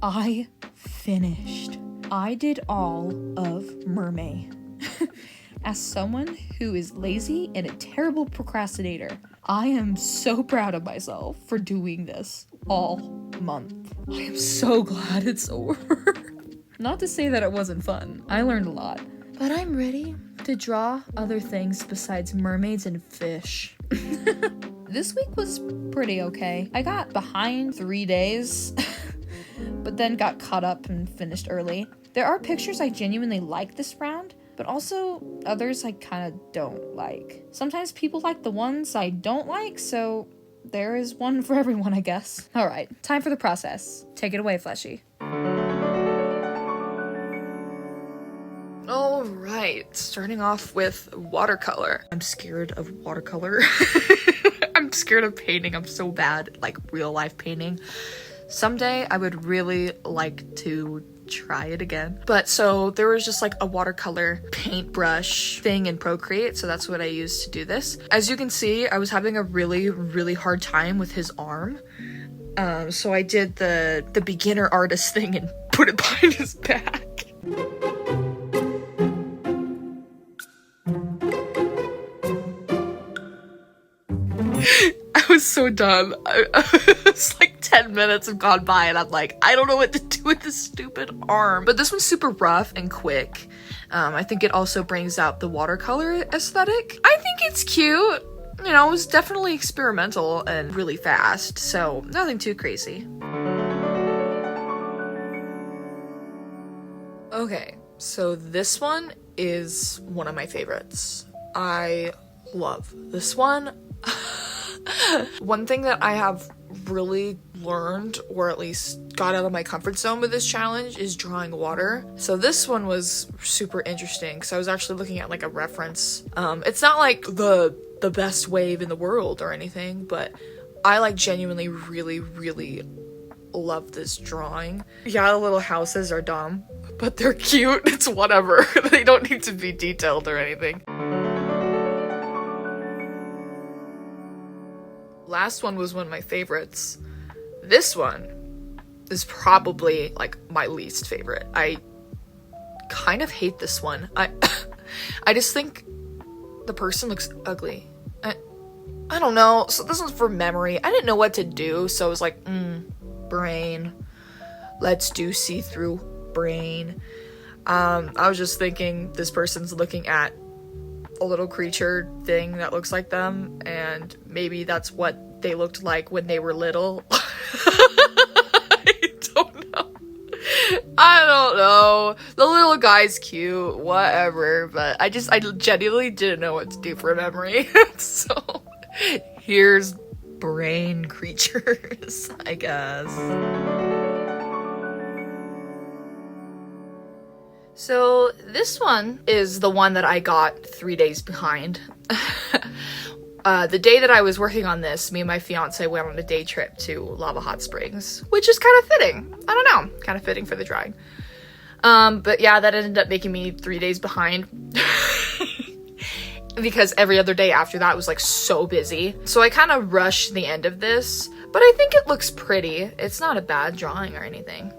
I finished. I did all of MerMay. As someone who is lazy and a terrible procrastinator, I am so proud of myself for doing this all month. I am so glad it's over. Not to say that it wasn't fun. I learned a lot. But I'm ready to draw other things besides mermaids and fish. This week was pretty okay. I got behind 3 days, but then got caught up and finished early. There are pictures I genuinely like this round, but also others I kind of don't like. Sometimes people like the ones I don't like, so there is one for everyone, I guess. All right, time for the process. Take it away, Fleshy. All right, starting off with watercolor. I'm scared of watercolor. I'm scared of painting. I'm so bad, like real life painting. Someday I would really like to try it again. But so there was just like a watercolor paintbrush thing in Procreate, so that's what I used to do this. As you can see, I was having a really hard time with his arm. So I did the beginner artist thing and put it behind his back. I was so done. It's like 10 minutes have gone by and I'm like, I don't know what to do with this stupid arm. But this one's super rough and quick. I think it also brings out the watercolor aesthetic. I think it's cute. You know, it was definitely experimental and really fast, so nothing too crazy. Okay, so this one is one of my favorites. I love this one. One thing that I have really learned, or at least got out of my comfort zone with this challenge, is drawing water. So this one was super interesting because I was actually looking at like a reference. It's not like the best wave in the world or anything, but I like genuinely really love this drawing. Yeah, the little houses are dumb, but they're cute. It's whatever. They don't need to be detailed or anything. Last one was one of my favorites. This one is probably like my least favorite. I kind of hate this one. I just think the person looks ugly. I don't know. So this one's for memory. I didn't know what to do, so I was like, brain. Let's do see-through brain. I was just thinking this person's looking at a little creature thing that looks like them, and maybe that's what they looked like when they were little. I don't know. The little guy's cute, whatever, but I genuinely didn't know what to do for memory. So here's brain creatures, I guess. So this one is the one that I got 3 days behind. The day that I was working on this, me and my fiance went on a day trip to Lava Hot Springs, which is kind of fitting. I don't know, kind of fitting for the drawing. But yeah, that ended up making me 3 days behind. Because every other day after that was like so busy. So I kind of rushed the end of this, but I think it looks pretty. It's not a bad drawing or anything.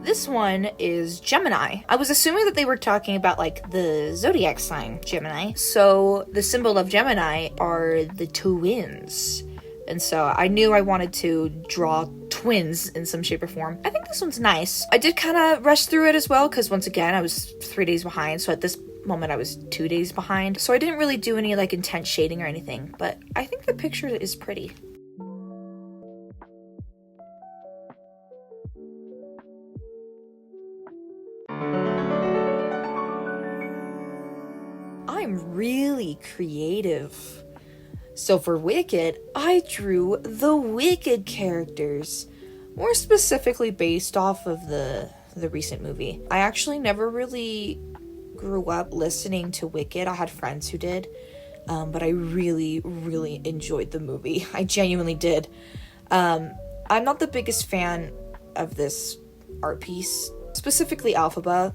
This one is Gemini. I was assuming that they were talking about like the zodiac sign Gemini. So the symbol of Gemini are the twins. And so I knew I wanted to draw twins in some shape or form. I think this one's nice. I did kind of rush through it as well because once again, I was 3 days behind. So at this moment I was 2 days behind. So I didn't really do any like intense shading or anything, but I think the picture is pretty. I'm really creative. So for Wicked, I drew the Wicked characters, more specifically based off of the recent movie. I actually never really grew up listening to Wicked. I had friends who did, but I really enjoyed the movie. I genuinely did. I'm not the biggest fan of this art piece, specifically Alphaba.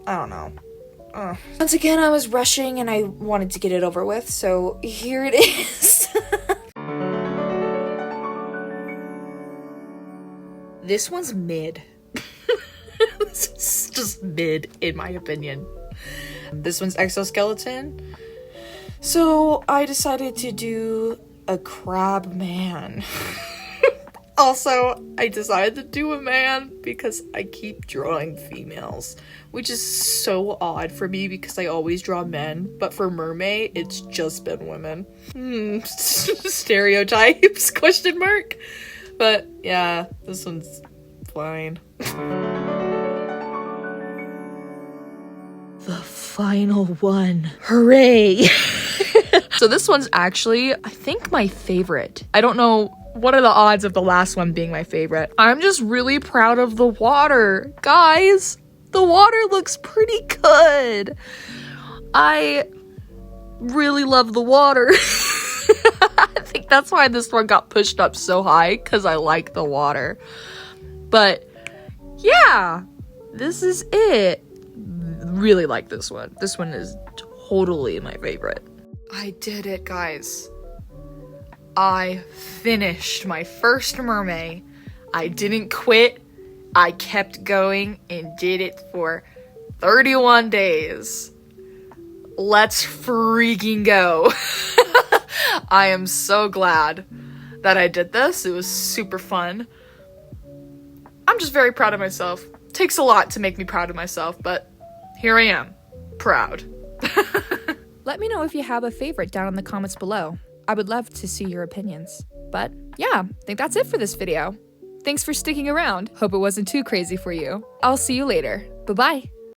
I don't know. Once again, I was rushing and I wanted to get it over with, so here it is. This one's mid. This is just mid, in my opinion. This one's exoskeleton. So I decided to do a crab man. Also, I decided to do a man because I keep drawing females, which is so odd for me because I always draw men, but for MerMay, it's just been women. Stereotypes, question mark. But yeah, this one's fine. The final one. Hooray! So this one's actually, I think, my favorite. I don't know what are the odds of the last one being my favorite. I'm just really proud of the water. Guys, the water looks pretty good. I really love the water. I think that's why this one got pushed up so high, because I like the water. But yeah, this is it. Really like this one. This one is totally my favorite. I did it, guys. I finished my first MerMay. I didn't quit. I kept going and did it for 31 days. Let's freaking go. I am so glad that I did this. It was super fun. I'm just very proud of myself. Takes a lot to make me proud of myself, but here I am, proud. Let me know if you have a favorite down in the comments below. I would love to see your opinions. But yeah, I think that's it for this video. Thanks for sticking around. Hope it wasn't too crazy for you. I'll see you later. Bye-bye.